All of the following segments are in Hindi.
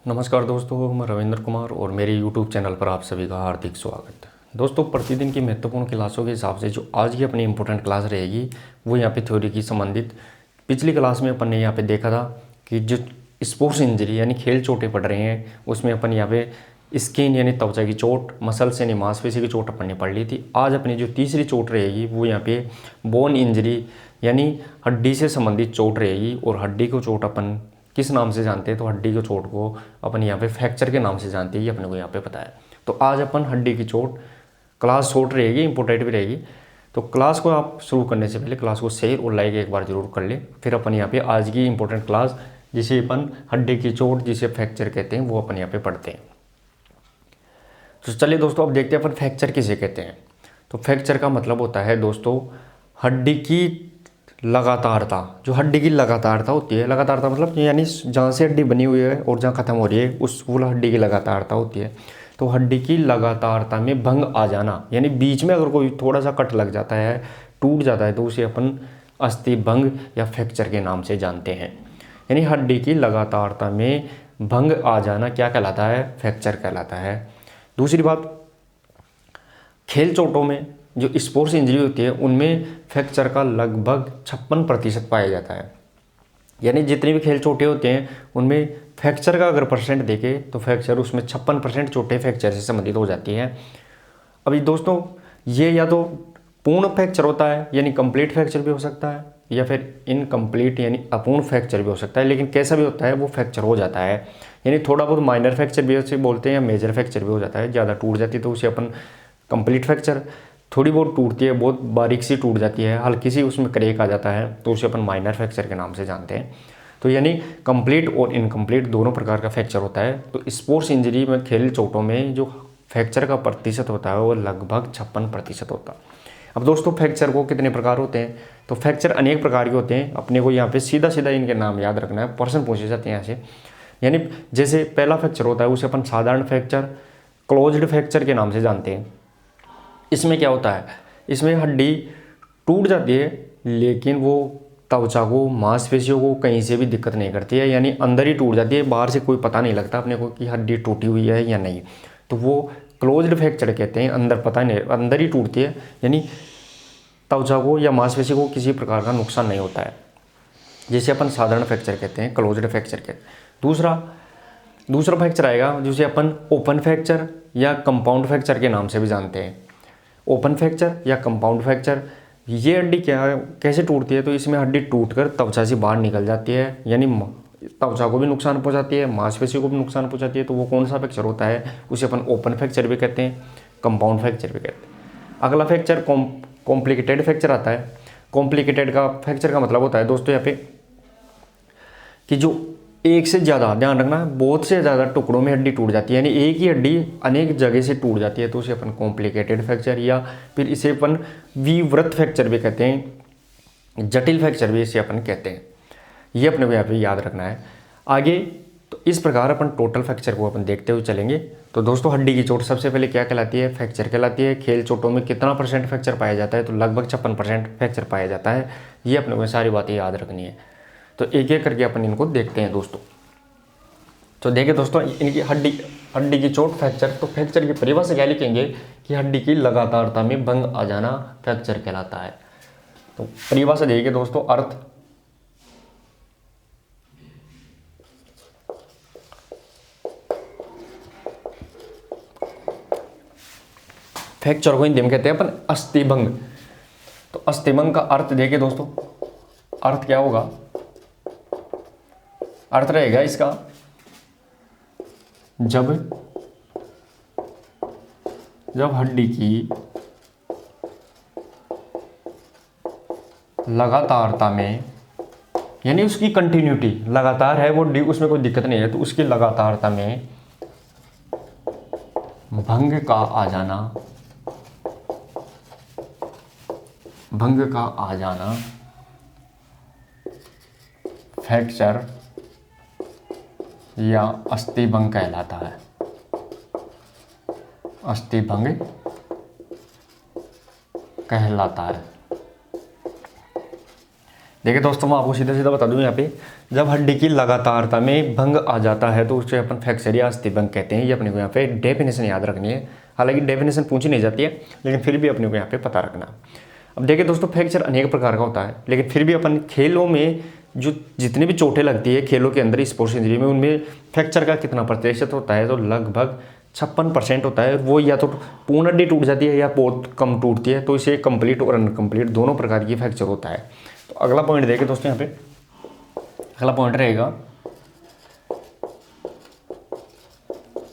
नमस्कार दोस्तों, मैं रविंद्र कुमार और मेरे YouTube चैनल पर आप सभी का हार्दिक स्वागत है। दोस्तों, प्रतिदिन की महत्वपूर्ण क्लासों के हिसाब से जो आज की अपनी इम्पोर्टेंट क्लास रहेगी वो यहाँ पे थ्योरी की संबंधित। पिछली क्लास में अपन ने यहाँ पे देखा था कि जो स्पोर्ट्स इंजरी यानी खेल चोटें पड़ रही हैं उसमें अपन यहाँ पे स्किन यानी त्वचा की चोट, मसल्स यानी मांसपेशी की चोट अपन ने पढ़ ली थी। आज अपनी जो तीसरी चोट रहेगी वो यहाँ पे बोन इंजरी यानी हड्डी से संबंधित चोट रहेगी। और हड्डी को चोट अपन किस नाम से जानते हैं, तो हड्डी की चोट को अपन यहाँ पे फ्रैक्चर के नाम से जानते हैं, ये अपने को यहाँ पे पता है। तो आज अपन हड्डी की चोट, क्लास शॉर्ट रहेगी, इंपॉर्टेंट भी रहेगी। तो क्लास को आप शुरू करने से पहले क्लास को शेयर और लाइक एक बार जरूर कर ले। फिर अपन यहाँ पे आज की इंपॉर्टेंट क्लास जिसे अपन हड्डी की चोट जिसे फ्रैक्चर कहते हैं वो अपन यहाँ पे पढ़ते हैं। तो चलिए दोस्तों, अब देखते हैं अपन फ्रैक्चर किसे कहते हैं। तो फ्रैक्चर का मतलब होता है दोस्तों हड्डी की लगातारता। जो हड्डी की लगातारता होती है, लगातारता मतलब यानी जहाँ से हड्डी बनी हुई है और जहाँ ख़त्म हो रही है उस वो हड्डी की लगातारता होती है। तो हड्डी की लगातारता में भंग आ जाना यानी बीच में अगर कोई थोड़ा सा कट लग जाता है, टूट जाता है, तो उसे अपन अस्थि भंग या फ्रैक्चर के नाम से जानते हैं। यानी हड्डी की लगातारता में भंग आ जाना क्या कहलाता है? फ्रैक्चर कहलाता है। दूसरी बात, खेल चोटों में जो स्पोर्ट्स इंजरी होती है उनमें फ्रैक्चर का लगभग 56% पाया जाता है। यानी जितनी भी खेल चोटें होते हैं उनमें फ्रैक्चर का अगर परसेंट देखें तो फ्रैक्चर उसमें 56% चोटें फ्रैक्चर से संबंधित हो जाती हैं। अभी दोस्तों, ये या तो पूर्ण फ्रैक्चर होता है यानी कंप्लीट फ्रैक्चर भी हो सकता है, या फिर इनकम्प्लीट यानी अपूर्ण फ्रैक्चर भी हो सकता है। लेकिन कैसा भी होता है वो फ्रैक्चर हो जाता है। यानी थोड़ा बहुत माइनर फ्रैक्चर भी उसे बोलते हैं या मेजर फ्रैक्चर भी हो जाता है। ज़्यादा टूट जाती है तो उसे अपन कंप्लीट फ्रैक्चर, थोड़ी बहुत टूटती है, बहुत बारीक सी टूट जाती है, हल्की सी उसमें क्रैक आ जाता है तो उसे अपन माइनर फ्रैक्चर के नाम से जानते हैं। तो यानी कंप्लीट और इनकम्प्लीट दोनों प्रकार का फ्रैक्चर होता है। तो स्पोर्ट्स इंजरी में, खेल चोटों में जो फ्रैक्चर का प्रतिशत होता है वो लगभग 56% होता है। अब दोस्तों, फ्रैक्चर को कितने प्रकार होते हैं? तो फ्रैक्चर अनेक प्रकार के होते हैं। अपने को यहाँ पे सीधा सीधा इनके नाम याद रखना है, प्रश्न पूछे जाते हैं यहाँ से। यानी जैसे पहला फ्रैक्चर होता है उसे अपन साधारण फ्रैक्चर, क्लोज्ड फ्रैक्चर के नाम से जानते हैं। इसमें क्या होता है? इसमें हड्डी टूट जाती है लेकिन वो त्वचा को, मांसपेशियों को कहीं से भी दिक्कत नहीं करती है। यानी अंदर ही टूट जाती है, बाहर से कोई पता नहीं लगता अपने को कि हड्डी टूटी हुई है या नहीं। तो वो क्लोज्ड फ्रैक्चर कहते हैं। अंदर पता नहीं, अंदर ही टूटती है, यानी त्वचा को या मांसपेशी को किसी प्रकार का नुकसान नहीं होता है, जिसे अपन साधारण फ्रैक्चर कहते हैं, क्लोज्ड फ्रैक्चर कहते हैं। दूसरा फ्रैक्चर आएगा जिसे अपन ओपन फ्रैक्चर या कंपाउंड फ्रैक्चर के नाम से भी जानते हैं। ओपन फ्रैक्चर या कंपाउंड फ्रैक्चर, ये हड्डी कैसे टूटती है? तो इसमें हड्डी टूटकर त्वचा से बाहर निकल जाती है, यानी त्वचा को भी नुकसान पहुंचाती है, मांसपेशी को भी नुकसान पहुंचाती है। तो वो कौन सा फ्रैक्चर होता है? उसे अपन ओपन फ्रैक्चर भी कहते हैं, कंपाउंड फ्रैक्चर भी कहते हैं। अगला फ्रैक्चर कॉम्प्लिकेटेड फ्रैक्चर आता है। कॉम्प्लिकेटेड का फ्रैक्चर का मतलब होता है दोस्तों यहाँ पे कि जो एक से ज़्यादा, ध्यान रखना, बहुत से ज़्यादा टुकड़ों में हड्डी टूट जाती है, यानी एक ही हड्डी अनेक जगह से टूट जाती है, तो उसे अपन कॉम्प्लिकेटेड फ्रैक्चर या फिर इसे अपन विवृत फ्रैक्चर भी कहते हैं, जटिल फ्रैक्चर भी इसे अपन कहते हैं। ये अपने को यहाँ पे याद रखना है। आगे तो इस प्रकार अपन टोटल फ्रैक्चर को अपन देखते हुए चलेंगे। तो दोस्तों, हड्डी की चोट सबसे पहले क्या कहलाती है? फ्रैक्चर कहलाती है। खेल चोटों में कितना परसेंट फ्रैक्चर पाया जाता है? तो लगभग 56% फ्रैक्चर पाया जाता है। ये अपने को सारी बातें याद रखनी है। तो एक एक करके अपन इनको देखते हैं दोस्तों। तो देखिए दोस्तों, इनकी हड्डी की चोट फ्रैक्चर, तो फ्रैक्चर की परिभाषा क्या लिखेंगे कि हड्डी की लगातारता में भंग आ जाना फ्रैक्चर कहलाता है। तो परिभाषा देखिए दोस्तों, अर्थ, फ्रैक्चर को हिंदी में कहते हैं अपन अस्थिभंग। तो अस्थिभंग का अर्थ देखिए दोस्तों, अर्थ क्या होगा? अर्थ रहेगा इसका जब हड्डी की लगातारता में, यानी उसकी कंटिन्यूटी लगातार है वो, उसमें कोई दिक्कत नहीं है, तो उसकी लगातारता में भंग का आ जाना फ्रैक्चर या अस्थिभंग कहलाता है। अस्थिभंग कहलाता है। देखिए दोस्तों, मैं आपको सीधा सीधा बता दूं, यहाँ पे जब हड्डी की लगातारता में भंग आ जाता है तो उसे अपन फ्रैक्चर या अस्थि भंग कहते हैं। ये अपने को यहाँ पे डेफिनेशन याद रखनी है। हालांकि डेफिनेशन पूछी नहीं जाती है, लेकिन फिर भी अपने को यहाँ पे पता रखना। अब देखिए दोस्तों, फ्रैक्चर अनेक प्रकार का होता है, लेकिन फिर भी अपन खेलों में जो जितनी भी चोटें लगती है खेलों के अंदर, स्पोर्ट्स इंजरी में, उनमें फ्रैक्चर का कितना प्रतिशत होता है, तो लगभग 56% होता है। वो या तो पूर्ण हड्डी टूट जाती है या बहुत कम टूटती है, तो इसे कंप्लीट और अनकम्प्लीट दोनों प्रकार की फ्रैक्चर होता है। तो अगला पॉइंट देखिए दोस्तों, यहाँ पे अगला पॉइंट रहेगा,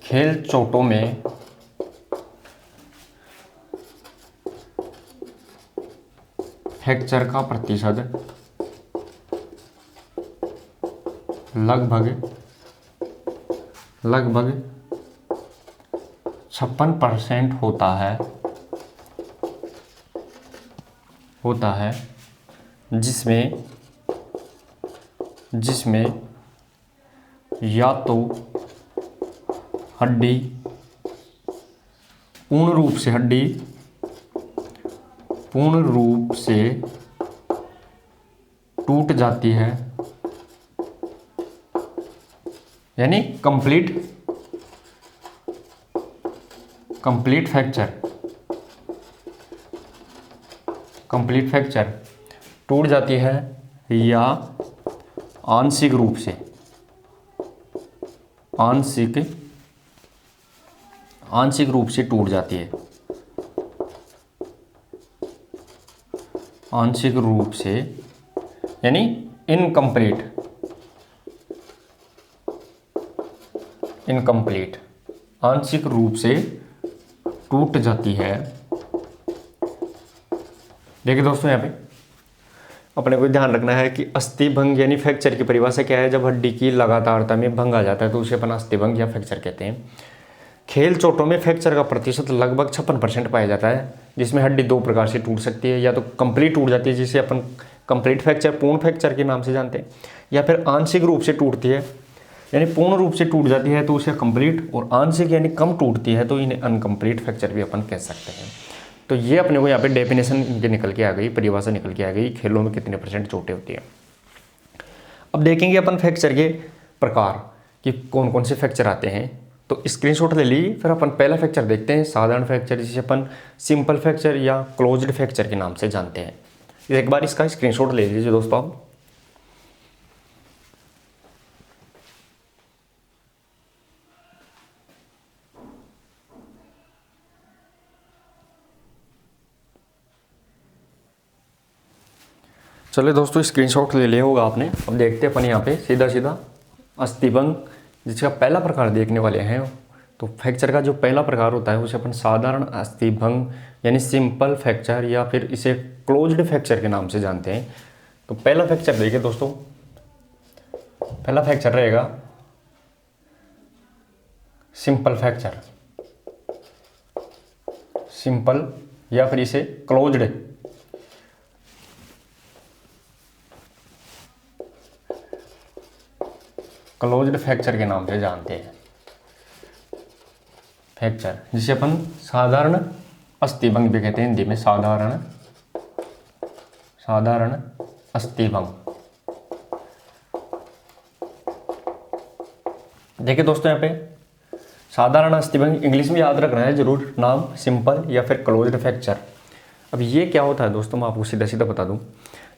खेल चोटों में फ्रैक्चर का प्रतिशत लगभग 56% होता है, जिसमें या तो हड्डी पूर्ण रूप से टूट जाती है, यानी कंप्लीट फ्रैक्चर टूट जाती है, या आंशिक रूप से टूट जाती है, आंशिक रूप से, यानी इनकम्प्लीट आंशिक रूप से टूट जाती है। देखिए दोस्तों, यहाँ पे अपने को ध्यान रखना है कि अस्थि भंग यानी फ्रैक्चर की परिभाषा क्या है। जब हड्डी की लगातारता में भंग आ जाता है तो उसे अपन अस्थि भंग या फ्रैक्चर कहते हैं। खेल चोटों में फ्रैक्चर का प्रतिशत लगभग 56% पाया जाता है, जिसमें हड्डी दो प्रकार से टूट सकती है, या तो कंप्लीट टूट जाती है जिसे अपन कंप्लीट फ्रैक्चर, पूर्ण फ्रैक्चर के नाम से जानते हैं, या फिर आंशिक रूप से टूटती है, यानी पूर्ण रूप से टूट जाती है तो उसे कंप्लीट, और आंशिक यानी कम टूटती है तो इन्हें अनकम्प्लीट फ्रैक्चर भी अपन कह सकते हैं। तो ये अपने को यहाँ पे डेफिनेशन इनके निकल के आ गई, परिभाषा निकल के आ गई, खेलों में कितने % चोटें होती हैं। अब देखेंगे अपन फ्रैक्चर के प्रकार कि कौन कौन से फ्रैक्चर आते हैं। तो स्क्रीनशॉट ले ली, फिर अपन पहला फ्रैक्चर देखते हैं, साधारण फ्रैक्चर, जिसे अपन सिंपल फ्रैक्चर या क्लोज्ड फ्रैक्चर के नाम से जानते हैं। एक बार इसका स्क्रीनशॉट ले लीजिए दोस्तों आप। चलिए दोस्तों, स्क्रीनशॉट ले लिया होगा आपने। अब देखते हैं अपन यहाँ पे सीधा सीधा अस्थि भंग, जिसका पहला प्रकार देखने वाले हैं। तो फ्रैक्चर का जो पहला प्रकार होता है उसे अपन साधारण अस्थि भंग यानी सिंपल फ्रैक्चर या फिर इसे क्लोज्ड फ्रैक्चर के नाम से जानते हैं। तो पहला फ्रैक्चर देखिए दोस्तों, पहला फ्रैक्चर रहेगा सिंपल फ्रैक्चर, सिंपल या फिर इसे क्लोज्ड फ्रैक्चर के नाम से जानते हैं। फ्रैक्चर जिसे अपन साधारण अस्थि भंग भी कहते हैं, हिंदी में साधारण अस्थि भंग। देखिए दोस्तों, यहाँ पे साधारण अस्थि भंग इंग्लिश में याद रखना है जरूर, नाम सिंपल या फिर क्लोज्ड फ्रैक्चर। अब ये क्या होता है दोस्तों, मैं आपको सीधा सीधा बता दूं।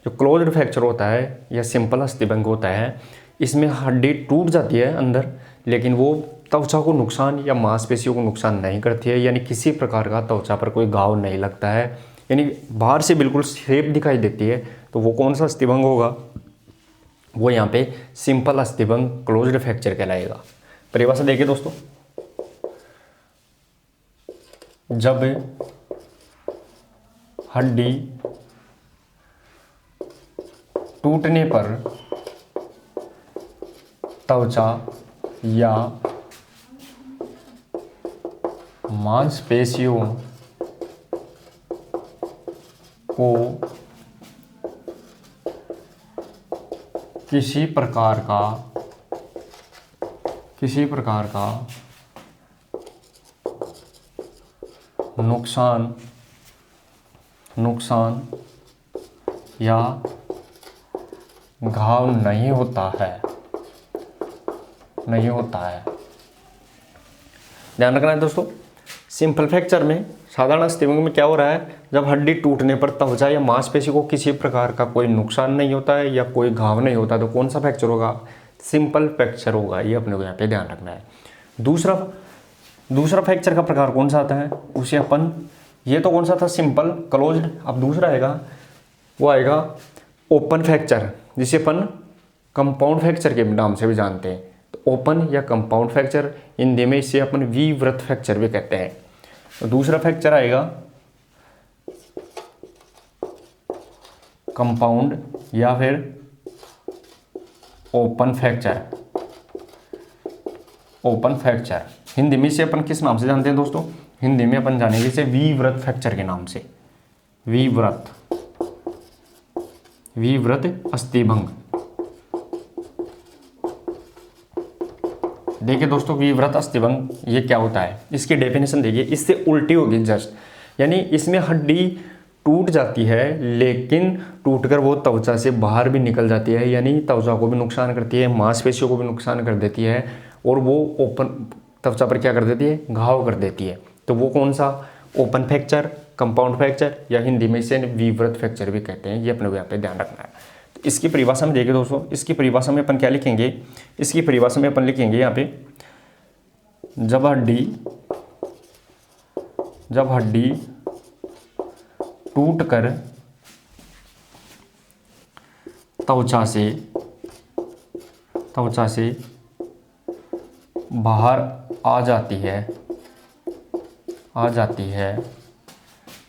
जो क्लोज्ड फ्रैक्चर होता है या सिंपल अस्थि भंग होता है, इसमें हड्डी टूट जाती है अंदर, लेकिन वो त्वचा को नुकसान या मांसपेशियों को नुकसान नहीं करती है, यानी किसी प्रकार का त्वचा पर कोई घाव नहीं लगता है, यानी बाहर से बिल्कुल शेप दिखाई देती है। तो वो कौन सा अस्थिभंग होगा, वो यहाँ पे सिंपल अस्थिभंग क्लोज्ड फ्रैक्चर कहलाएगा। परिभाषा देखिए दोस्तों, जब हड्डी टूटने पर त्वचा या मांसपेशियों को किसी प्रकार का नुकसान या घाव नहीं होता है, नहीं होता है। ध्यान रखना है दोस्तों, सिंपल फ्रैक्चर में, साधारण अस्थिभंग में क्या हो रहा है, जब हड्डी टूटने पर त्वचा या मांसपेशी को किसी प्रकार का कोई नुकसान नहीं होता है या कोई घाव नहीं होता, तो कौन सा फ्रैक्चर होगा, सिंपल फ्रैक्चर होगा। ये अपने को यहाँ पे ध्यान रखना है। दूसरा फ्रैक्चर का प्रकार कौन सा आता है, उसे अपन, ये तो कौन सा था, सिंपल क्लोज्ड। अब दूसरा आएगा, वो आएगा ओपन फ्रैक्चर, जिसे अपन कंपाउंड फ्रैक्चर के नाम से भी जानते हैं। तो ओपन या कंपाउंड फ्रैक्चर, हिंदी में इसे अपन विवृत फ्रैक्चर भी कहते हैं। तो दूसरा फ्रैक्चर आएगा कंपाउंड या फिर open fracture. Open fracture Hindi में इसे अपन किस नाम से जानते हैं दोस्तों, हिंदी में अपन जानेंगे इसे विवृत फ्रैक्चर के नाम से। विवृत अस्थिभंग। देखिए दोस्तों, विवृत अस्थिभंग ये क्या होता है, इसकी डेफिनेशन देखिए, इससे उल्टी होगी जस्ट, यानी इसमें हड्डी टूट जाती है लेकिन टूटकर वो त्वचा से बाहर भी निकल जाती है, यानी त्वचा को भी नुकसान करती है, मांसपेशियों को भी नुकसान कर देती है, और वो ओपन त्वचा पर क्या कर देती है, घाव कर देती है। तो वो कौन सा, ओपन फ्रैक्चर, कंपाउंड फ्रैक्चर, या हिंदी में इसे विवृत फ्रैक्चर भी कहते हैं। ये अपने को यहाँ पे ध्यान रखना है। तो इसकी परिभाषा में देखिए दोस्तों, इसकी परिभाषा में अपन क्या लिखेंगे, इसकी परिभाषा में अपन लिखेंगे यहाँ पे, जब हड्डी टूटकर त्वचा से बाहर आ जाती है,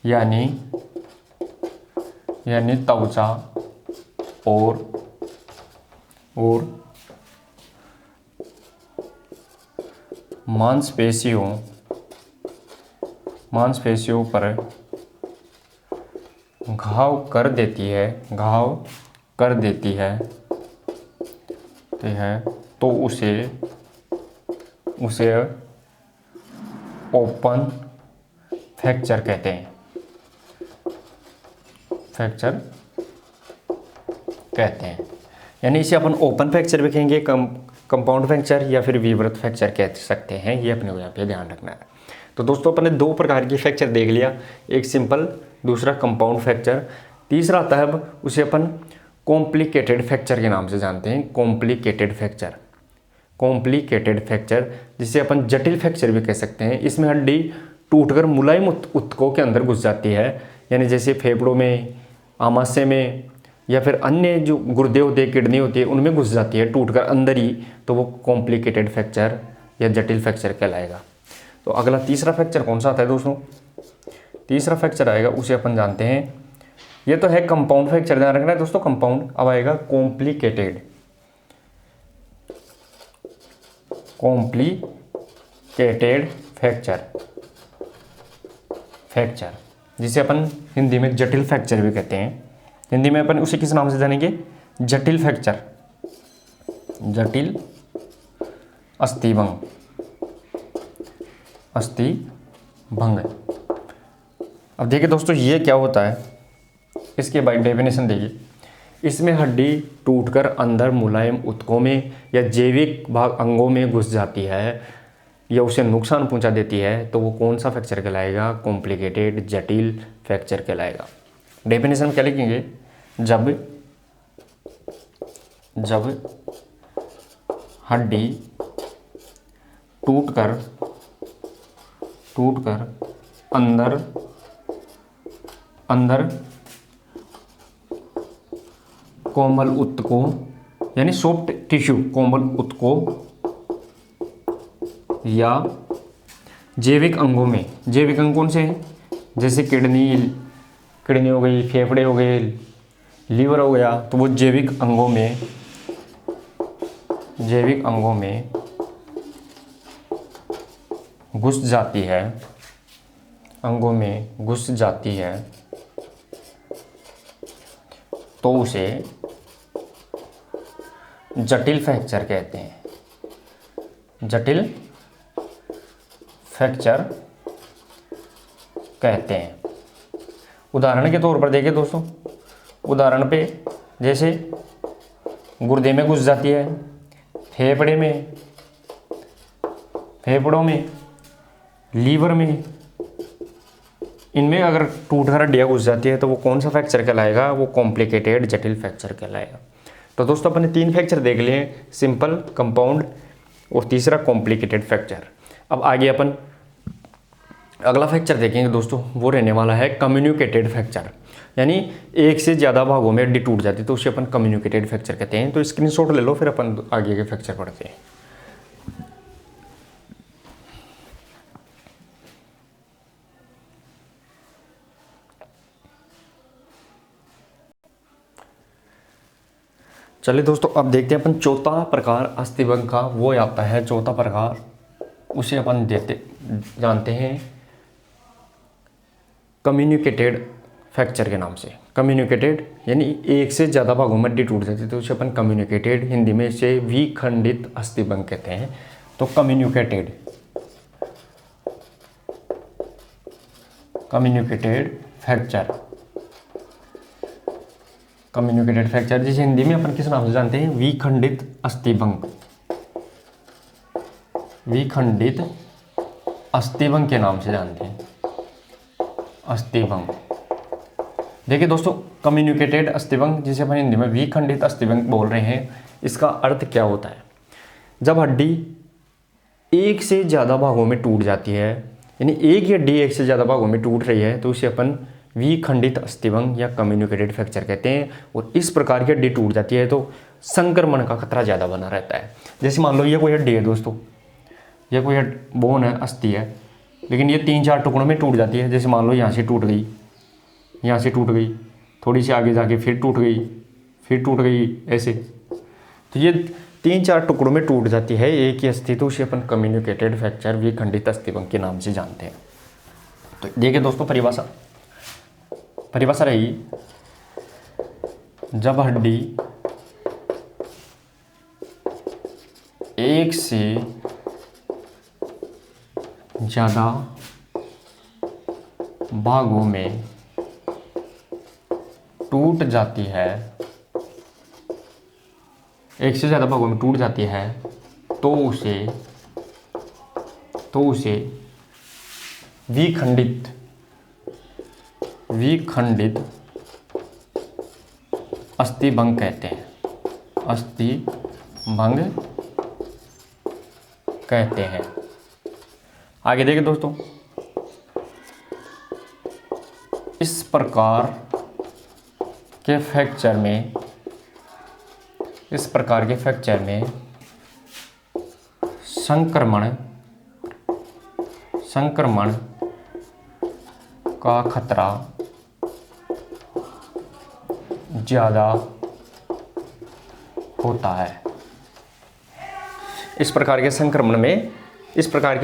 यानी त्वचा और मांसपेशियों पर घाव कर देती है तो उसे ओपन फ्रैक्चर कहते हैं। यानी इसे अपन ओपन फ्रैक्चर भी कहेंगे, कंपाउंड फ्रैक्चर या फिर विवृत फ्रैक्चर कह सकते हैं। ये अपने को यहाँ पे ध्यान रखना है। तो दोस्तों अपन ने दो प्रकार की फ्रैक्चर देख लिया, एक सिंपल, दूसरा कंपाउंड फ्रैक्चर। तीसरा आता है अब, उसे अपन कॉम्प्लिकेटेड फ्रैक्चर के नाम से जानते हैं। कॉम्प्लिकेटेड फ्रैक्चर जिसे अपन जटिल फ्रैक्चर भी कह सकते हैं। इसमें हड्डी टूटकर मुलायम ऊतकों के अंदर घुस जाती है, यानी जैसे फेफड़ों में, आमाशय में, या फिर अन्य जो गुर्दे होते हैं, किडनी होती है, उनमें घुस जाती है टूटकर अंदर ही, तो वो कॉम्प्लिकेटेड फ्रैक्चर या जटिल फ्रैक्चर कहलाएगा। तो अगला तीसरा फ्रैक्चर कौन सा आता है दोस्तों, तीसरा फ्रैक्चर आएगा, उसे अपन जानते हैं, ये तो है कंपाउंड फ्रैक्चर, ध्यान रखना है दोस्तों, कंपाउंड। अब आएगा कॉम्प्लिकेटेड फ्रैक्चर, जिसे अपन हिंदी में जटिल फ्रैक्चर भी कहते हैं। हिंदी में अपन उसे किस नाम से जानेंगे, जटिल फ्रैक्चर, जटिल अस्थिभंग। अब देखिए दोस्तों, ये क्या होता है, इसके बाय डेफिनेशन देखिए, इसमें हड्डी टूटकर अंदर मुलायम ऊतकों में या जैविक भाग अंगों में घुस जाती है या उसे नुकसान पहुंचा देती है, तो वो कौन सा फ्रैक्चर कहलाएगा, कॉम्प्लिकेटेड जटिल फ्रैक्चर कहलाएगा। डेफिनेशन क्या लिखेंगे, जब हड्डी टूटकर अंदर कोमल ऊतकों, यानी सॉफ्ट टिश्यू, कोमल ऊतकों या जैविक अंगों में, जैविक अंग कौन से हैं, जैसे किडनी हो गई, फेफड़े हो गए, लीवर हो गया, तो वो जैविक अंगों में घुस जाती है, अंगों में घुस जाती है, तो उसे जटिल फ्रैक्चर कहते हैं। जटिल फ्रैक्चर कहते हैं। उदाहरण के तौर पर देखिए दोस्तों, उदाहरण पे जैसे गुर्दे में घुस जाती है, फेफड़े में, फेफड़ों में, लीवर में, इनमें अगर टूट कर हड्डियाँ घुस जाती है तो वो कौन सा फ्रैक्चर कहलाएगा? वो कॉम्प्लिकेटेड जटिल फ्रैक्चर कहलाएगा। तो दोस्तों अपने 3 फ्रैक्चर देख लिए, सिंपल, कंपाउंड और तीसरा कॉम्प्लिकेटेड फ्रैक्चर। अब आगे अपन अगला फ्रैक्चर देखेंगे दोस्तों, वो रहने वाला है कम्युनिकेटेड फ्रैक्चर, यानी एक से ज़्यादा भागों में हड्डी टूट जाती है तो उसे अपन कम्युनिकेटेड फ्रैक्चर कहते हैं। तो स्क्रीनशॉट ले लो, फिर अपन आगे के फ्रैक्चर पढ़ते हैं। चलिए दोस्तों अब देखते हैं अपन चौथा प्रकार अस्थिभंग का, वो आता है चौथा प्रकार, उसे अपन जानते हैं कम्युनिकेटेड फ्रैक्चर के नाम से। कम्युनिकेटेड यानी एक से ज़्यादा भागों में हड्डी टूट जाती है तो उसे अपन कम्युनिकेटेड, हिंदी में इसे विखंडित अस्थिभंग कहते हैं। तो कम्युनिकेटेड फ्रैक्चर, कम्युनिकेटेड फ्रैक्चर जिसे हिंदी में अपन किस नाम से जानते हैं? विखंडित अस्थिभंग, विखंडित अस्थिभंग के नाम से जानते हैं, अस्थिभंग। देखिए दोस्तों, कम्युनिकेटेड अस्थिभंग जिसे अपन हिंदी में विखंडित अस्थिभंग बोल रहे हैं, इसका अर्थ क्या होता है? जब हड्डी एक से ज़्यादा भागों में टूट जाती है, यानी एक ही हड्डी एक से ज़्यादा भागों में टूट रही है तो उसे अपन विखंडित अस्थिभंग या कम्युनिकेटेड फ्रैक्चर कहते हैं। और इस प्रकार की हड्डी टूट जाती है तो संक्रमण का खतरा ज़्यादा बना रहता है। जैसे मान लो ये कोई हड्डी है दोस्तों, ये कोई बोन है, अस्थि है, लेकिन ये 3-4 टुकड़ों में टूट जाती है। जैसे मान लो यहाँ से टूट गई, यहाँ से टूट गई, थोड़ी सी आगे जाके फिर टूट गई, फिर टूट गई, ऐसे। तो ये 3-4 टुकड़ों में टूट जाती है एक ही अस्थि, तो उसे अपन कम्युनिकेटेड फ्रैक्चर, विखंडित अस्थिभंग के नाम से जानते हैं। तो देखिए दोस्तों, परिभाषा रही, जब हड्डी एक से ज़्यादा भागों में टूट जाती है, एक से ज़्यादा भागों में टूट जाती है तो उसे विखंडित अस्थिभंग कहते हैं, अस्थिभंग कहते हैं। आगे देखिए दोस्तों, इस प्रकार के फ्रैक्चर में संक्रमण का खतरा ज़्यादा होता है। इस प्रकार के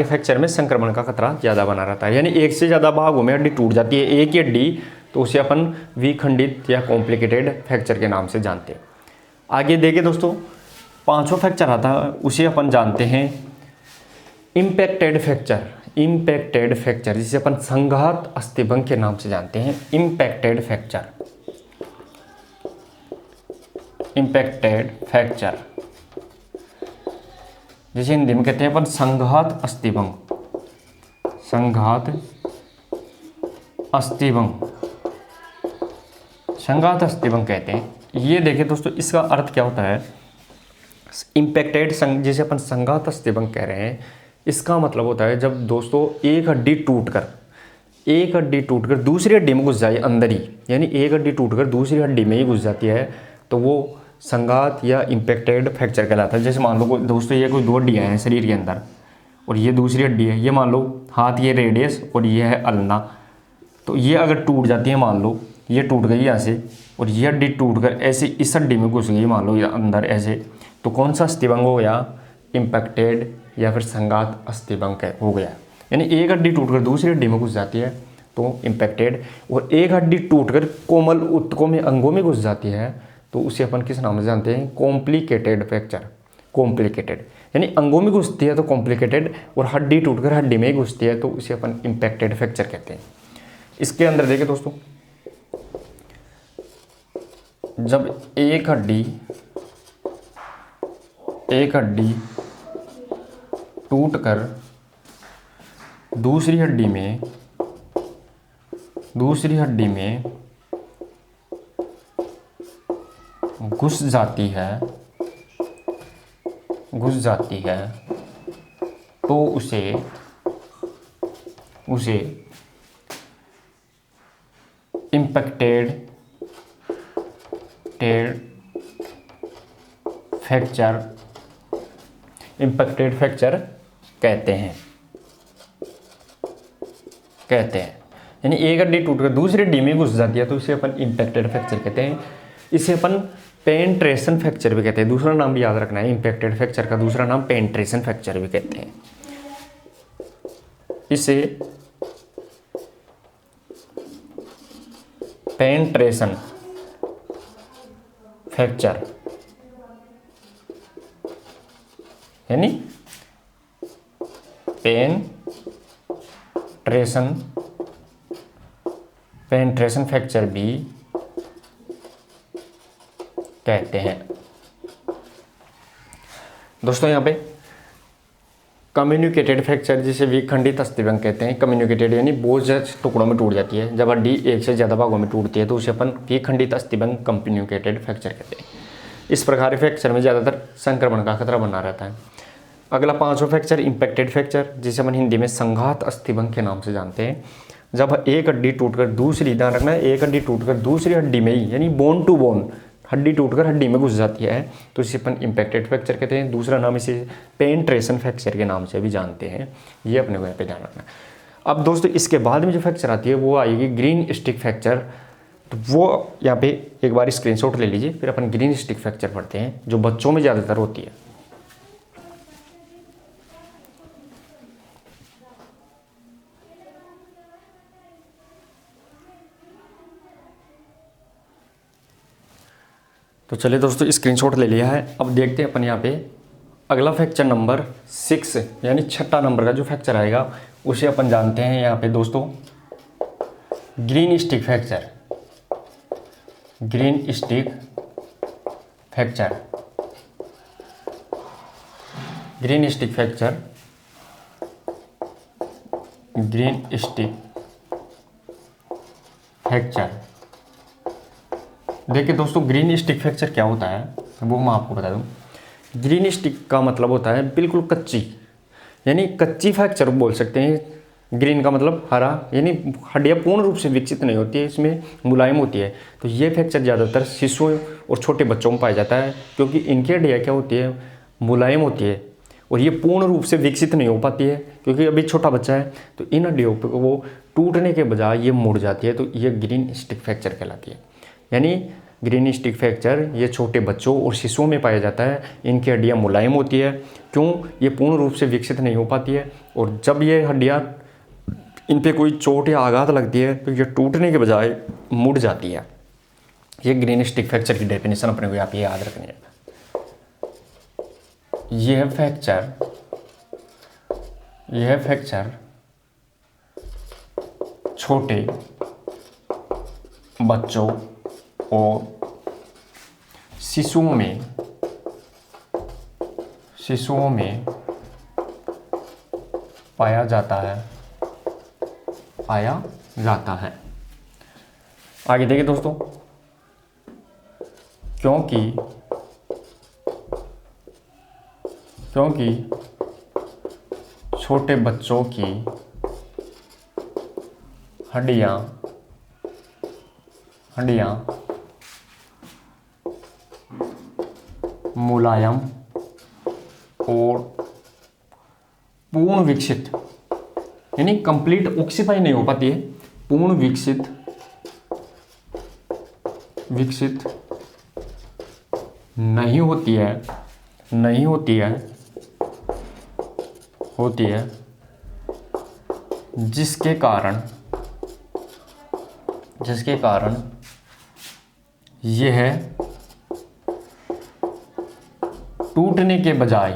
फ्रैक्चर में संक्रमण का खतरा ज़्यादा बना रहता है, यानी एक से ज़्यादा भागों में हड्डी टूट जाती है, एक ही हड्डी, तो उसे अपन विखंडित या कॉम्प्लिकेटेड फ्रैक्चर के नाम से जानते हैं। आगे देखिए दोस्तों, 5वां फ्रैक्चर आता है, उसे अपन जानते हैं इम्पैक्टेड फ्रैक्चर, जिसे अपन संघात अस्थिभंग के नाम से जानते हैं। इम्पैक्टेड फ्रैक्चर जिसे हिंदी में कहते हैं अपन संघात अस्थिभंग कहते हैं। ये देखिए दोस्तों, इसका अर्थ क्या होता है? इम्पैक्टेड जिसे अपन संघात अस्थिभंग कह रहे हैं, इसका मतलब होता है जब दोस्तों एक हड्डी टूटकर दूसरी हड्डी में घुस जाए अंदर ही, यानी एक हड्डी टूटकर दूसरी हड्डी में ही घुस जाती है तो वो संघात या इम्पैक्टेड फ्रैक्चर कहलाता है। जैसे मान लो दोस्तों, ये कोई 2 हड्डियाँ हैं शरीर के अंदर और ये दूसरी हड्डी है, ये मान लो हाथ, ये रेडियस और ये है अल्ना, तो ये अगर टूट जाती है, मान लो ये टूट गई यहाँ से और ये हड्डी टूटकर ऐसे इस हड्डी में घुस गई, मान लो ये अंदर ऐसे, तो कौन सा अस्थिभंग हो गया? इम्पैक्टेड या फिर संघात अस्थिभंग हो गया। यानी एक हड्डी टूटकर दूसरी हड्डी में घुस जाती है तो इम्पैक्टेड, और एक हड्डी टूटकर कोमल ऊतकों में, अंगों में घुस जाती है तो उसे अपन किस नाम से जानते हैं? Complicated fracture. कॉम्प्लिकेटेड यानी अंगों में घुसती है तो कॉम्प्लिकेटेड, और हड्डी टूटकर हड्डी में ही घुसती है तो उसे अपन इम्पैक्टेड फ्रैक्चर कहते हैं। इसके अंदर देखिए दोस्तों, जब एक हड्डी एक हड्डी टूटकर दूसरी हड्डी में घुस जाती है तो उसे इम्पैक्टेड फ्रैक्चर कहते हैं। यानी एक हड्डी टूटकर दूसरी हड्डी में घुस जाती है तो इसे अपन इम्पैक्टेड फ्रैक्चर कहते हैं। इसे अपन पेनिट्रेशन फ्रैक्चर भी कहते हैं। दूसरा नाम भी याद रखना है, इम्पैक्टेड फ्रैक्चर का दूसरा नाम पेनिट्रेशन फ्रैक्चर भी कहते हैं। इसे पेनिट्रेशन फ्रैक्चर यानी पेनिट्रेशन फ्रैक्चर भी कहते हैं। दोस्तों यहाँ पे कम्युनिकेटेड फ्रैक्चर जिसे विखंडित अस्थिभंग कहते हैं। कम्युनिकेटेड यानी बहुत ज़्यादा टुकड़ों में टूट जाती है। जब हड्डी एक से ज़्यादा भागों में टूटती है तो उसे अपन विखंडित अस्थिभंग कम्युनिकेटेड फ्रैक्चर कहते हैं। इस प्रकार फ्रैक्चर में ज़्यादातर संक्रमण का खतरा बना रहता है। अगला पांचवा फ्रैक्चर इम्पैक्टेड फ्रैक्चर, जिसे अपन हिंदी में संघात अस्थिभंग के नाम से जानते हैं। जब एक हड्डी टूटकर दूसरी, ध्यान रखना है, एक हड्डी टूटकर दूसरी हड्डी में ही यानी बोन टू बोन हड्डी टूटकर हड्डी में घुस जाती है तो इसे अपन इम्पैक्टेड फ्रैक्चर कहते हैं। दूसरा नाम इसे पेनिट्रेशन फ्रैक्चर के नाम से भी जानते हैं। ये अपने को यहाँ पे ध्यान रखना है। अब दोस्तों इसके बाद में जो फ्रैक्चर आती है वो आएगी ग्रीन स्टिक फ्रैक्चर। तो वो यहाँ पे एक बार स्क्रीनशॉट ले लीजिए, फिर अपन ग्रीन स्टिक फ्रैक्चर पढ़ते हैं जो बच्चों में ज़्यादातर होती है। तो चलिए दोस्तों स्क्रीनशॉट ले लिया है। अब देखते हैं अपन यहाँ पे अगला फ्रैक्चर नंबर 6 यानी छठा नंबर का जो फ्रैक्चर आएगा उसे अपन जानते हैं यहाँ पे दोस्तों green stick fracture. Green stick fracture green stick fracture green stick fracture देखिए दोस्तों ग्रीन स्टिक फ्रैक्चर क्या होता है वो मैं आपको बता दूं। ग्रीन स्टिक का मतलब होता है बिल्कुल कच्ची, यानी कच्ची फ्रैक्चर बोल सकते हैं। ग्रीन का मतलब हरा, यानी हड्डियाँ पूर्ण रूप से विकसित नहीं होती है, इसमें मुलायम होती है। तो ये फ्रैक्चर ज़्यादातर शिशुओं और छोटे बच्चों में पाया जाता है क्योंकि इनकी हड्डियाँ क्या होती है, मुलायम होती है और ये पूर्ण रूप से विकसित नहीं हो पाती है क्योंकि अभी छोटा बच्चा है। तो इन हड्डियों पर वो टूटने के बजाय ये मुड़ जाती है, तो ये ग्रीन स्टिक फ्रैक्चर कहलाती है। यानी ग्रीन स्टिक फ्रैक्चर ये छोटे बच्चों और शिशुओं में पाया जाता है। इनकी हड्डियाँ मुलायम होती है, क्यों, ये पूर्ण रूप से विकसित नहीं हो पाती है और जब ये हड्डियाँ इन पे कोई चोट या आघात लगती है तो ये टूटने के बजाय मुड़ जाती है। ये ग्रीन स्टिक फ्रैक्चर की डेफिनेशन अपने को यहाँ पे याद रखनी है। यह फ्रैक्चर छोटे बच्चों और शिशुओं में पाया जाता है। आगे देखिए दोस्तों, क्योंकि छोटे बच्चों की हड्डियां मुलायम और पूर्ण विकसित यानी कंप्लीट ऑक्सीफाई नहीं हो पाती है, पूर्ण विकसित नहीं होती है, जिसके कारण यह टूटने के बजाय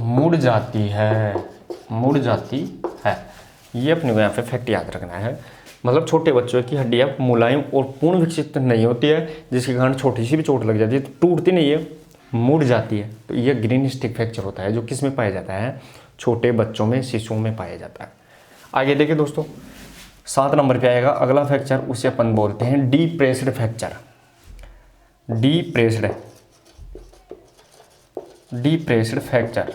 मुड़ जाती है। ये अपने को यहाँ पे फैक्ट याद रखना है। मतलब छोटे बच्चों की हड्डियाँ मुलायम और पूर्ण विकसित नहीं होती है, जिसके कारण छोटी सी भी चोट लग जाती है तो टूटती नहीं है, मुड़ जाती है। तो यह ग्रीन स्टिक फ्रैक्चर होता है, जो किस में पाया जाता है, छोटे बच्चों में, शिशुओं में पाया जाता है। आगे देखिए दोस्तों, 7 नंबर पे आएगा अगला फ्रैक्चर, उसे अपन बोलते हैं डीप्रेस्ड फ्रैक्चर। डीप्रेस्ड फ्रैक्चर,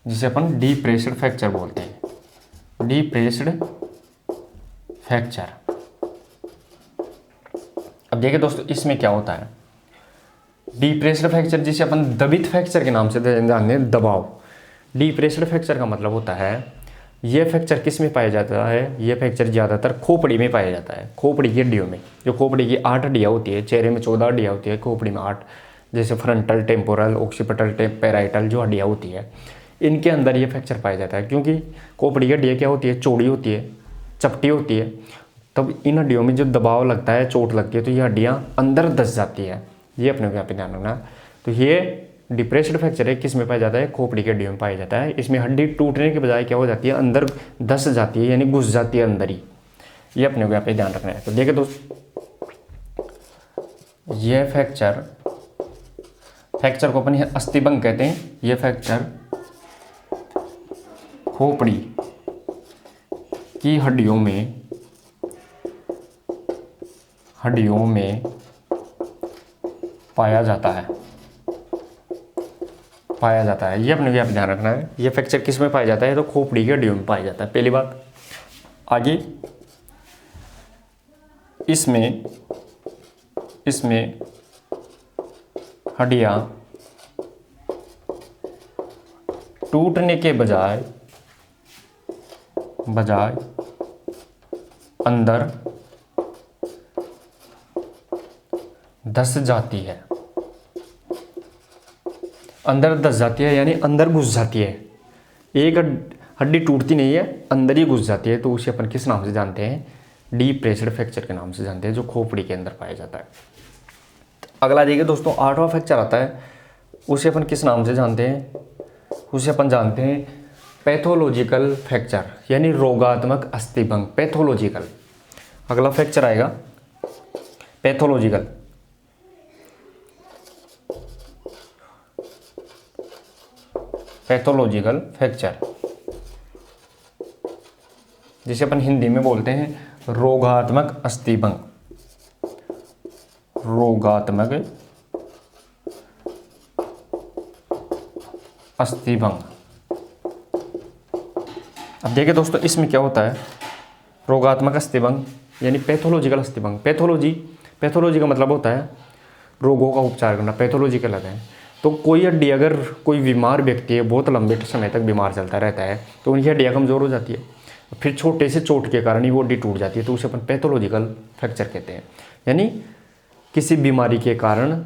जिसे अपन डीप्रेस्ड फ्रैक्चर बोलते हैं। Depressed fracture. अब देखिए दोस्तों, इसमें क्या होता है, डीप्रेस्ड फ्रैक्चर जिसे अपन दबित फ्रैक्चर के नाम से जानते हैं, दबाव। डीप्रेस्ड फ्रैक्चर का मतलब होता है, यह फ्रैक्चर किस में पाया जाता है, यह फ्रैक्चर ज़्यादातर खोपड़ी में पाया जाता है, खोपड़ी की हड्डियों में। जो खोपड़ी की 8 हड्डियाँ होती है, चेहरे में 14 हड्डियाँ होती है, खोपड़ी में 8, जैसे फ्रंटल, टेम्पोरल, ऑक्सीपिटल, पैराइटल जो हड्डियाँ होती है, इनके अंदर ये फ्रैक्चर पाया जाता है। क्योंकि खोपड़ी की हड्डियाँ क्या होती है, चौड़ी होती है, चपटी होती है, तब इन हड्डियों में जो दबाव लगता है, चोट लगती है, तो ये हड्डियाँ अंदर धंस जाती है। ये अपने को यहाँ पे ध्यान रखना। तो ये डिप्रेस्ड फ्रैक्चर है, किस में पाया जाता है, खोपड़ी की हड्डियों में पाया जाता है। इसमें हड्डी टूटने के बजाय क्या हो जाती है, अंदर धंस जाती है, यानी घुस जाती है अंदर ही। ये अपने को यहाँ पे ध्यान रखना है। तो देखिए दोस्त, ये फ्रैक्चर को अपन अस्थिभंग कहते हैं। ये फ्रैक्चर खोपड़ी की हड्डियों में पाया जाता है। ये अपने को यहाँ पे ध्यान रखना है। ये फ्रैक्चर किस में पाया जाता है, तो खोपड़ी की हड्डियों में पाया जाता है, पहली बात। आगे इसमें हड्डियाँ टूटने के बजाय अंदर धंस जाती है। अंदर धंस जाती है यानी अंदर घुस जाती है। एक हड्डी टूटती नहीं है, अंदर ही घुस जाती है। तो उसे अपन किस नाम से जानते हैं, डीप्रेस्ड फ्रैक्चर के नाम से जानते हैं, जो खोपड़ी के अंदर पाया जाता है। अगला देखिए दोस्तों, 8वां फ्रैक्चर आता है, उसे अपन किस नाम से जानते हैं, उसे अपन जानते हैं पैथोलॉजिकल फ्रैक्चर, यानी रोगात्मक अस्थिभंग, पैथोलॉजिकल। अगला फ्रैक्चर आएगा पैथोलॉजिकल। फ्रैक्चर, जिसे अपन हिंदी में बोलते हैं रोगात्मक अस्थिभंग। अब देखिए दोस्तों, इसमें क्या होता है, रोगात्मक अस्थिभंग यानी पैथोलॉजिकल अस्थिभंग। पैथोलॉजी का मतलब होता है रोगों का उपचार करना, पैथोलॉजी का लगता है। तो कोई हड्डी, अगर कोई बीमार व्यक्ति है, बहुत लंबे समय तक बीमार चलता रहता है, तो उनकी हड्डियाँ कमज़ोर हो जाती है, फिर छोटे से चोट के कारण ही वो हड्डी टूट जाती है, तो उसे अपन पैथोलॉजिकल फ्रैक्चर कहते हैं। यानी किसी बीमारी के कारण,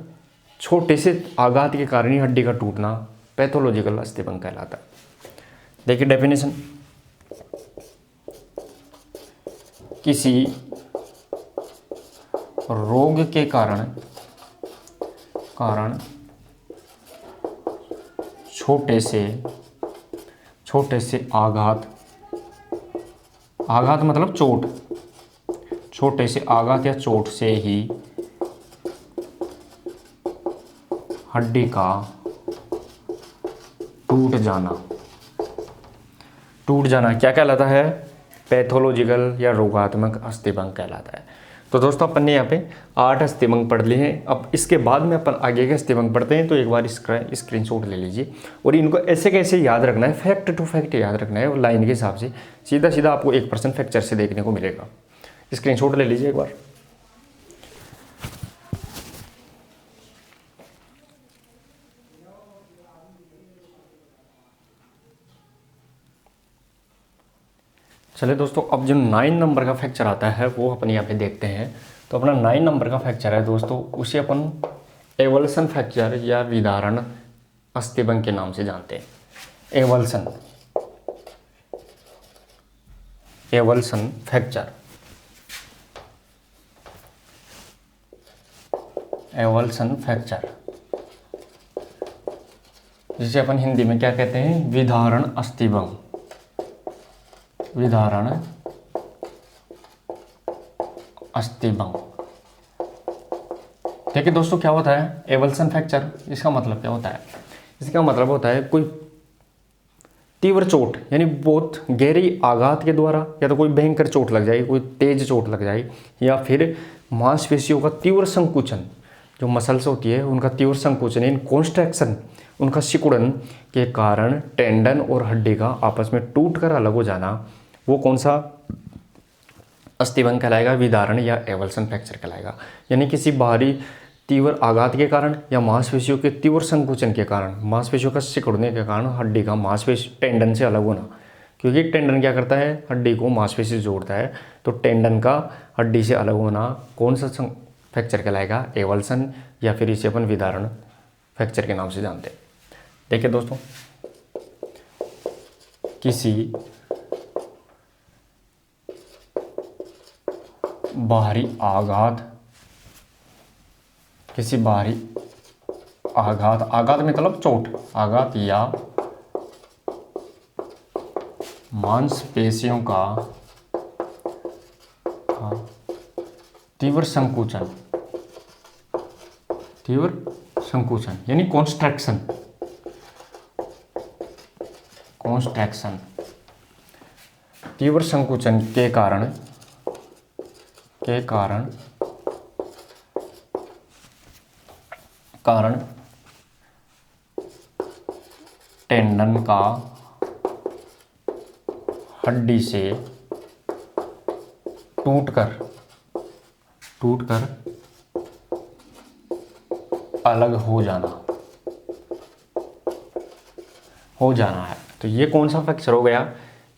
छोटे से आघात के कारण ही हड्डी का टूटना पैथोलॉजिकल अस्थिभंग कहलाता है। देखिए डेफिनेशन, किसी रोग के कारण छोटे से आघात मतलब चोट, छोटे से आघात या चोट से ही हड्डी का टूट जाना क्या कहलाता है, पैथोलॉजिकल या रोगात्मक अस्थिभंग कहलाता है। तो दोस्तों, अपन ने यहाँ पे 8 अस्थिभंग पढ़ लिए हैं। अब इसके बाद में अपन आगे के अस्थिभंग पढ़ते हैं, तो एक बार स्क्रीनशॉट ले लीजिए और इनको ऐसे कैसे याद रखना है, फैक्ट टू फैक्ट याद रखना है, लाइन के हिसाब से, सीधा आपको 1% फ्रैक्चर से देखने को मिलेगा। स्क्रीनशॉट ले लीजिए एक बार। चलिए दोस्तों, अब जो 9 नंबर का फ्रैक्चर आता है वो अपन यहाँ पे देखते हैं। तो अपना 9 नंबर का फ्रैक्चर है दोस्तों, उसे अपन एवल्सन फ्रैक्चर या विदारण अस्थिभंग के नाम से जानते हैं। एवल्सन फ्रैक्चर, जिसे अपन हिंदी में क्या कहते हैं, विदारण अस्थिभंग। विदारण अस्थिभंग। देखिए दोस्तों, क्या होता है एवल्सन फ्रैक्चर, इसका मतलब क्या होता है? इसका मतलब होता है कोई तीव्र चोट, यानी बहुत गहरी आघात के द्वारा, या तो कोई भयंकर चोट लग जाए, कोई तेज चोट लग जाए, या फिर मांसपेशियों का तीव्र संकुचन, जो मसल्स होती है उनका तीव्र संकुचन इन कॉन्स्ट्रैक्शन, उनका सिकुड़न के कारण टेंडन और हड्डी का आपस में टूटकर अलग हो जाना, वो कौन सा अस्थिभंग कहलाएगा? विदारण या एवल्सन फ्रैक्चर कहलाएगा। यानी किसी बाहरी तीव्र आघात के कारण या मांसपेशियों के तीव्र संकुचन के कारण, मांसपेशियों का सिकुड़ने के कारण हड्डी का मांसपेशी टेंडन से अलग होना, क्योंकि टेंडन क्या करता है? हड्डी को मांसपेशी से जोड़ता है। तो टेंडन का हड्डी से अलग होना कौन सा फ्रैक्चर कहलाएगा? एवल्सन, या फिर इसे अपन विदारण फ्रैक्चर के नाम से जानते हैं। देखिए दोस्तों, किसी बाहरी आघात, किसी बाहरी आघात, आघात मतलब चोट, आघात या मांसपेशियों का तीव्र संकुचन, तीव्र संकुचन यानी कॉन्स्ट्रैक्शन, कॉन्स्ट्रैक्शन, तीव्र संकुचन के कारण, कारण टेंडन का हड्डी से टूटकर अलग हो जाना है। तो ये कौन सा फ्रैक्चर हो गया?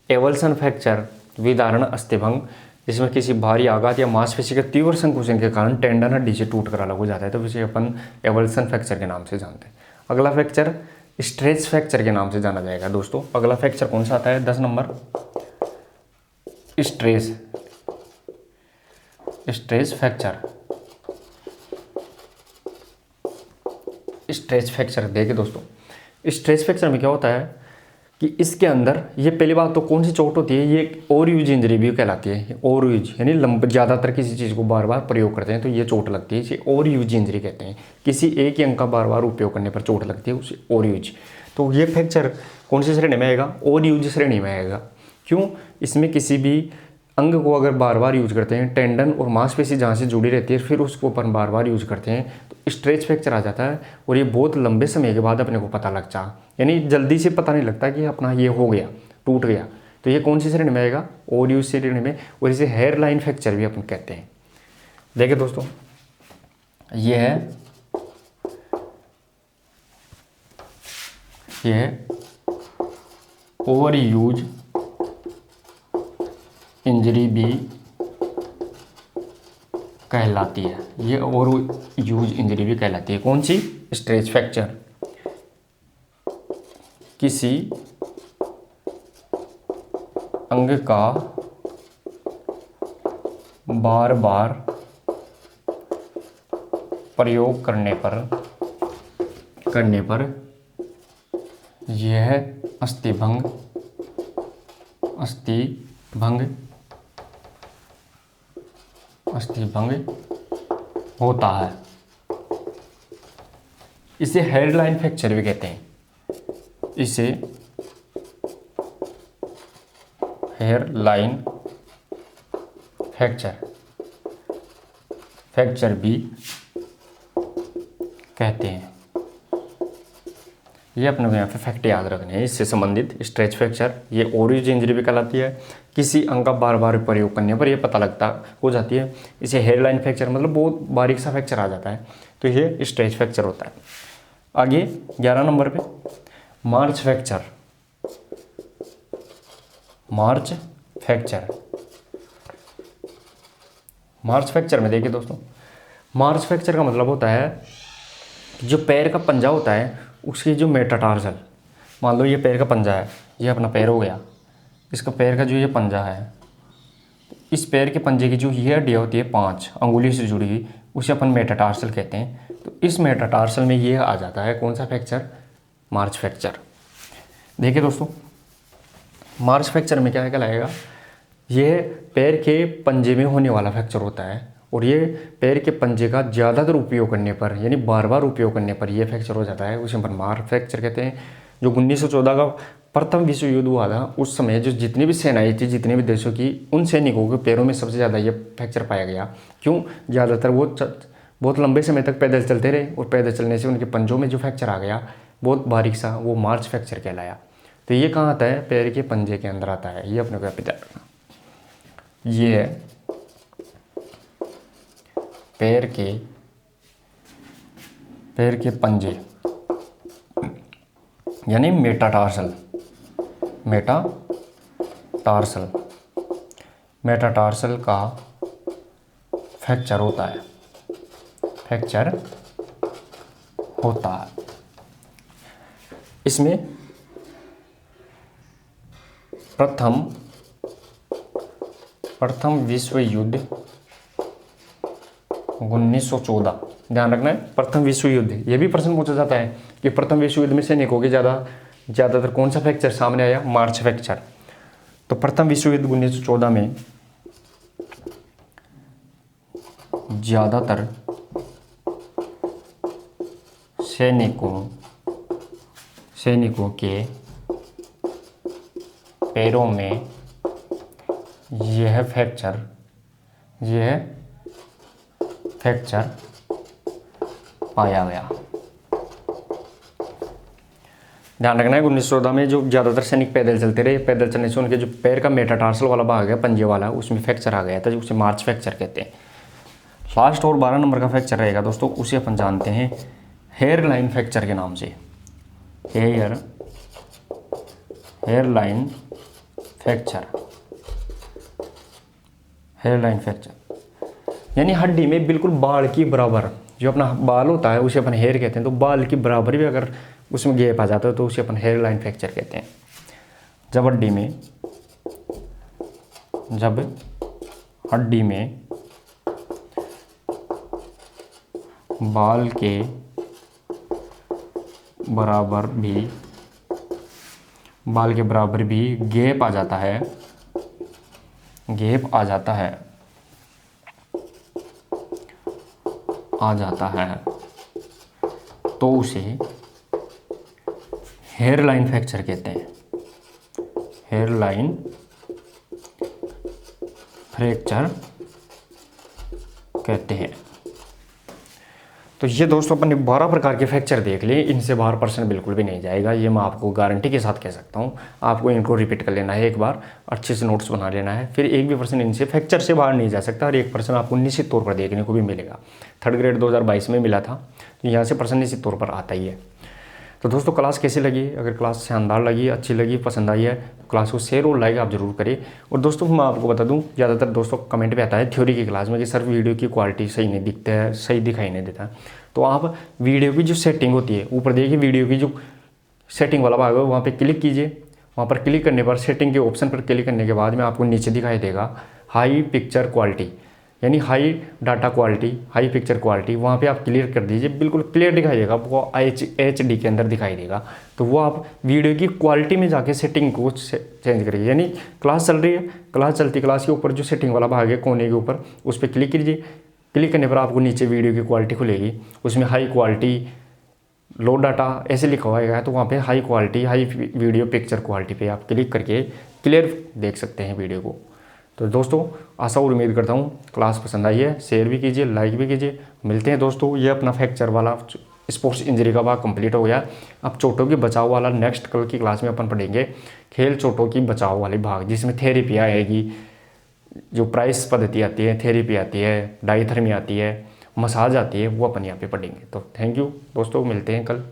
एवल्सन फ्रैक्चर, विदारण अस्थिभंग, जिसमें किसी भारी आघात या मांसपेशी के तीव्र संकुचन के कारण टेंडन हड्डी से टूटकर अलग हो जाता है, तो इसे अपन एवल्सन फ्रैक्चर के नाम से जानते हैं। अगला फ्रैक्चर स्ट्रेस फ्रैक्चर के नाम से जाना जाएगा। दोस्तों, अगला फ्रैक्चर कौन सा आता है? 10 number, stress fracture. Stress fracture देखिए दोस्तों, स्ट्रेस फ्रैक्चर में क्या होता है कि इसके अंदर, ये पहली बात तो कौन सी चोट होती है? ये ओवरयूज इंजरी भी कहलाती है। ओवरयूज यानी ज़्यादातर किसी चीज़ को बार बार प्रयोग करते हैं तो ये चोट लगती है, इसे ओवरयूज इंजरी कहते हैं। किसी एक ही अंग का बार बार उपयोग करने पर चोट लगती है, उसे ओवरयूज। तो ये फ्रैक्चर कौन सी श्रेणी में आएगा? ओवरयूज श्रेणी में आएगा। क्यों? इसमें किसी भी अंग को अगर बार बार यूज करते हैं, टेंडन और मांसपेशी जहाँ से जुड़ी रहती है, फिर उसको अपन बार बार यूज करते हैं, तो स्ट्रेस फ्रैक्चर आ जाता है। और ये बहुत लंबे समय के बाद अपने को पता लगता है, यानी जल्दी से पता नहीं लगता कि अपना ये हो गया, टूट गया। तो ये कौन सी श्रेणी में आएगा? ओवरयूज श्रेणी में। और इसे हेयर लाइन फ्रैक्चर भी अपन कहते हैं। देखिए दोस्तों, ये है ओवरयूज इंजरी भी कहलाती है। ये ओवर यूज इंजरी भी कहलाती है। कौन सी? Stress fracture. किसी अंग का बार बार प्रयोग करने पर यह अस्थिभंग होता है। इसे हेयर लाइन फ्रैक्चर भी कहते हैं। इसे हेयर लाइन फ्रैक्चर भी कहते हैं। ये अपने को यहाँ पे फैक्ट याद रखने हैं इससे संबंधित। स्ट्रेच फ्रैक्चर ये ओवरयूज इंजरी भी कहलाती है। किसी अंग का बार बार प्रयोग करने पर यह पता लगता हो जाती है। इसे हेयर लाइन फ्रैक्चर मतलब बहुत बारीक सा फ्रैक्चर आ जाता है, तो ये स्ट्रेच फ्रैक्चर होता है। आगे 11 नंबर पे मार्च फ्रैक्चर। मार्च फ्रैक्चर में देखिए दोस्तों, मार्च फ्रैक्चर का मतलब होता है कि जो पैर का पंजा होता है उसकी जो मेटाटार्सल, मान लो ये पैर का पंजा है, ये अपना पैर हो गया, इसका पैर का जो ये पंजा है, इस पैर के पंजे की जो ये हड्डियाँ होती है 5 अंगुली से जुड़ी हुई, उसे अपन मेटाटार्सल कहते हैं। तो इस मेटाटार्सल में ये आ जाता है कौन सा फ्रैक्चर? मार्च फ्रैक्चर। देखिए दोस्तों, मार्च फ्रैक्चर में क्या कहलाएगा, ये पैर के पंजे में होने वाला फ्रैक्चर होता है और ये पैर के पंजे का ज़्यादातर उपयोग करने पर यानी बार बार उपयोग करने पर ये फ्रैक्चर हो जाता है, उसे अपन मार्च फ्रैक्चर कहते हैं। जो 1914 का प्रथम विश्व युद्ध हुआ था उस समय जो जितनी भी सेनाएं थी, जितने भी देशों की, उन सैनिकों के पैरों में सबसे ज़्यादा ये फ्रैक्चर पाया गया। क्यों? ज़्यादातर वो बहुत लंबे समय तक पैदल चलते रहे और पैदल चलने से उनके पंजों में जो फ्रैक्चर आ गया बहुत बारीक सा, वो मार्च फ्रैक्चर कहलाया। तो ये कहाँ आता है? पैर के पंजे के अंदर आता है। ये अपने को पता रखना। ये है पैर के पंजे यानी मेटाटार्सल। मेटाटार्सल का फ्रैक्चर होता है, इसमें प्रथम विश्व युद्ध 1914, ध्यान रखना है, प्रथम विश्व युद्ध। ये भी प्रश्न पूछा जाता है कि प्रथम विश्व युद्ध में सैनिकों के ज़्यादातर कौन सा फ्रैक्चर सामने आया? मार्च फ्रैक्चर। तो प्रथम विश्व युद्ध 1914 में ज़्यादातर सैनिकों के पैरों में यह फ्रैक्चर पाया गया। ध्यान रखना है 1914 में जो ज़्यादातर सैनिक पैदल चलते रहे, पैदल चलने से उनके जो पैर का मेटाटार्सल वाला भाग है, पंजे वाला, उसमें फ्रैक्चर आ गया था, उसे मार्च फ्रैक्चर कहते हैं। लास्ट और 12 नंबर का फ्रैक्चर रहेगा दोस्तों, उसे अपन जानते हैं हेयर लाइन फ्रैक्चर के नाम से। हेयर लाइन फ्रैक्चर यानी हड्डी में बिल्कुल बाल की बराबर जो अपना बाल होता है उसे अपन हेयर कहते हैं। तो बाल की बराबर भी अगर उसमें गैप आ जाता है तो उसे अपन हेयर लाइन फ्रैक्चर कहते हैं। जब हड्डी में बाल के बराबर भी गैप आ जाता है तो उसे हेयर लाइन फ्रैक्चर कहते हैं। हेयर लाइन फ्रैक्चर कहते हैं। तो ये दोस्तों अपन ने 12 प्रकार के फ्रैक्चर देख लिए, इनसे बाहर प्रश्न बिल्कुल भी नहीं जाएगा, ये मैं आपको गारंटी के साथ कह सकता हूँ। आपको इनको रिपीट कर लेना है, एक बार अच्छे से नोट्स बना लेना है, फिर एक भी प्रश्न इनसे फ्रैक्चर से बाहर नहीं जा सकता और एक प्रश्न आपको निश्चित तौर पर देखने को भी मिलेगा। 3rd ग्रेड 2022 में मिला था, तो यहाँ से प्रश्न निश्चित तौर पर आता ही है। तो दोस्तों क्लास कैसी लगी? अगर क्लास शानदार लगी, अच्छी लगी, पसंद आई है तो क्लास को शेयर और लाइक आप जरूर करें। और दोस्तों मैं आपको बता दूं, ज़्यादातर दोस्तों कमेंट पे आता है थ्योरी की क्लास में कि सर वीडियो की क्वालिटी सही नहीं दिखता है, सही दिखाई नहीं देता। तो आप वीडियो की जो सेटिंग होती है, ऊपर देखिए वीडियो की जो सेटिंग वाला भाग है, वहाँ पर क्लिक कीजिए। वहाँ पर क्लिक करने पर सेटिंग के ऑप्शन पर क्लिक करने के बाद में आपको नीचे दिखाई देगा हाई पिक्चर क्वालिटी, यानी high data quality, high picture quality. वहाँ पे आप क्लियर कर दीजिए, बिल्कुल क्लियर दिखाई देगा आपको, HD के अंदर दिखाई देगा। तो वो आप वीडियो की क्वालिटी में जाके सेटिंग को चेंज करिए। यानी क्लास चल रही है, क्लास के ऊपर जो सेटिंग वाला भाग है कोने के ऊपर, उस पर क्लिक कीजिए। क्लिक करने पर आपको नीचे वीडियो की क्वालिटी खुलेगी, उसमें हाई क्वालिटी, लो डाटा ऐसे लिखा हुआ है। तो वहाँ पे high quality, high video picture quality पे आप क्लिक करके क्लियर देख सकते हैं वीडियो को। तो दोस्तों आशा और उम्मीद करता हूँ क्लास पसंद आई है, शेयर भी कीजिए, लाइक भी कीजिए। मिलते हैं दोस्तों, ये अपना फ्रैक्चर वाला स्पोर्ट्स इंजरी का भाग कंप्लीट हो गया। अब चोटों के बचाव वाला नेक्स्ट कल की क्लास में अपन पढ़ेंगे खेल चोटों की बचाव वाली भाग, जिसमें थेरेपी आएगी, जो प्राइस पद्धति आती है, थेरेपी आती है, डाइथर्मी आती है, मसाज आती है, वो अपन यहाँ पे पढ़ेंगे। तो थैंक यू दोस्तों, मिलते हैं कल।